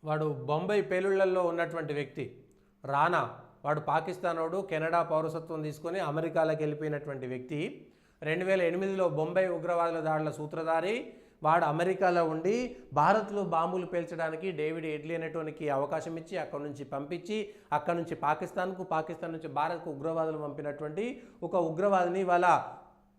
వాడు బొంబాయి పేలుళ్లలో ఉన్నటువంటి వ్యక్తి రానా. వాడు పాకిస్తానోడు, కెనడా పౌరసత్వం తీసుకొని అమెరికాలోకి వెళ్ళిపోయినటువంటి వ్యక్తి. 2008లో బొంబాయి ఉగ్రవాదుల దాడుల సూత్రధారి. వాడు అమెరికాలో ఉండి భారత్లో బాంబులు పేల్చడానికి డేవిడ్ ఎడ్లీ అనేటువంటి అవకాశం ఇచ్చి అక్కడ నుంచి పంపించి అక్కడ నుంచి పాకిస్తాన్ నుంచి భారత్కు ఉగ్రవాదులు పంపినటువంటి ఒక ఉగ్రవాదిని వాళ్ళ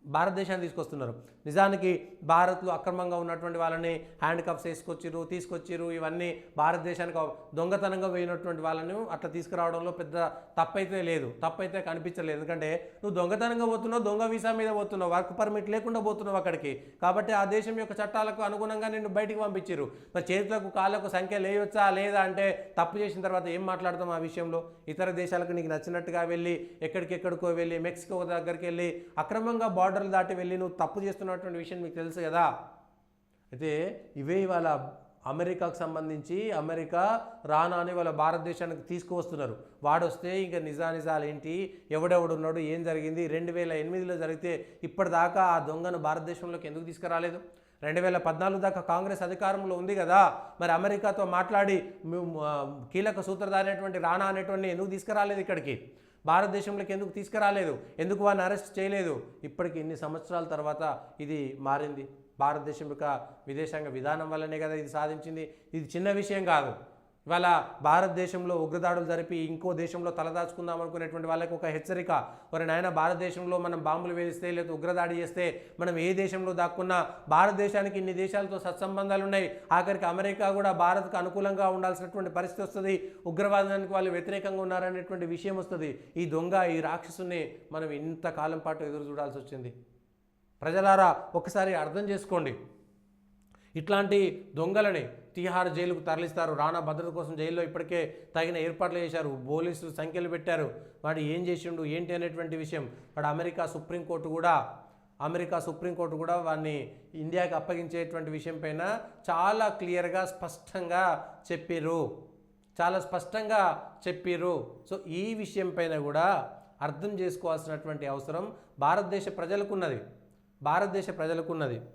భారతదేశాన్ని తీసుకొస్తున్నారు. నిజానికి భారత్లో అక్రమంగా ఉన్నటువంటి వాళ్ళని హ్యాండ్ కప్స్ తీసుకొచ్చిరు. ఇవన్నీ భారతదేశానికి దొంగతనంగా పోయినటువంటి వాళ్ళని అట్లా తీసుకురావడంలో పెద్ద తప్పైతే లేదు, తప్పైతే కనిపించలేదు. ఎందుకంటే నువ్వు దొంగతనంగా పోతున్నావు, దొంగ వీసా మీద పోతున్నావు, వర్క్ పర్మిట్ లేకుండా పోతున్నావు అక్కడికి. కాబట్టి ఆ దేశం యొక్క చట్టాలకు అనుగుణంగా నిన్ను బయటికి పంపించారు. మరి చేతులకు కాళ్ళకు సంఖ్య లేయొచ్చా లేదా అంటే తప్పు చేసిన తర్వాత ఏం మాట్లాడతాం ఆ విషయంలో? ఇతర దేశాలకు నీకు నచ్చినట్టుగా వెళ్ళి ఎక్కడికెక్కడికో వెళ్ళి మెక్సికో దగ్గరికి వెళ్ళి అక్రమంగా బార్డర్లు దాటి వెళ్ళి నువ్వు తప్పు చేస్తున్నటువంటి విషయం మీకు తెలుసు కదా. అయితే ఇవే ఇవాళ అమెరికాకు సంబంధించి అమెరికా రానా అని వాళ్ళ భారతదేశానికి తీసుకువస్తున్నారు. వాడొస్తే ఇంకా నిజాలు ఏంటి, ఎవడెవడున్నాడు, ఏం జరిగింది, 2008లో జరిగితే ఇప్పటిదాకా ఆ దొంగను భారతదేశంలోకి ఎందుకు తీసుకురాలేదు? 2014 దాకా కాంగ్రెస్ అధికారంలో ఉంది కదా. మరి అమెరికాతో మాట్లాడి కీలక సూత్రధారి అనేటువంటి రానా అనేటువంటి ఎందుకు తీసుకురాలేదు ఇక్కడికి? భారతదేశంలోకి ఎందుకు తీసుకురాలేదు? ఎందుకు వాడిని అరెస్ట్ చేయలేదు? ఇప్పటికి ఇన్ని సంవత్సరాల తర్వాత ఇది మారింది. భారతదేశం యొక్క విదేశాంగ విధానం వల్లనే కదా ఇది సాధించింది. ఇది చిన్న విషయం కాదు. ఇవాళ భారతదేశంలో ఉగ్రదాడులు జరిపి ఇంకో దేశంలో తలదాచుకుందాం అనుకునేటువంటి వాళ్ళకి ఒక హెచ్చరిక. మరి నాయన భారతదేశంలో మనం బాంబులు వేస్తే లేదా ఉగ్రదాడి చేస్తే మనం ఏ దేశంలో దాక్కున్నా భారతదేశానికి ఇన్ని దేశాలతో సత్సంబంధాలు ఉన్నాయి. ఆఖరికి అమెరికా కూడా భారత్కు అనుకూలంగా ఉండాల్సినటువంటి పరిస్థితి వస్తుంది. ఉగ్రవాదానికి వాళ్ళు వ్యతిరేకంగా ఉన్నారనేటువంటి విషయం వస్తుంది. ఈ దొంగ ఈ రాక్షసుని మనం ఇంతకాలం పాటు ఎదురు చూడాల్సి వచ్చింది. ప్రజలారా ఒకసారి అర్థం చేసుకోండి. ఇట్లాంటి దొంగలని తిహార్ జైలుకు తరలిస్తారు. రానా భద్రత కోసం జైల్లో ఇప్పటికే తగిన ఏర్పాట్లు చేశారు, పోలీసులు సంఖ్యలు పెట్టారు. వాడు ఏం చేసిండు ఏంటి అనేటువంటి విషయం వాడు అమెరికా సుప్రీంకోర్టు కూడా వాడిని ఇండియాకి అప్పగించేటువంటి విషయం పైన చాలా క్లియర్గా స్పష్టంగా చెప్పిర్రు. సో ఈ విషయం పైన కూడా అర్థం చేసుకోవాల్సినటువంటి అవసరం భారతదేశ ప్రజలకున్నది.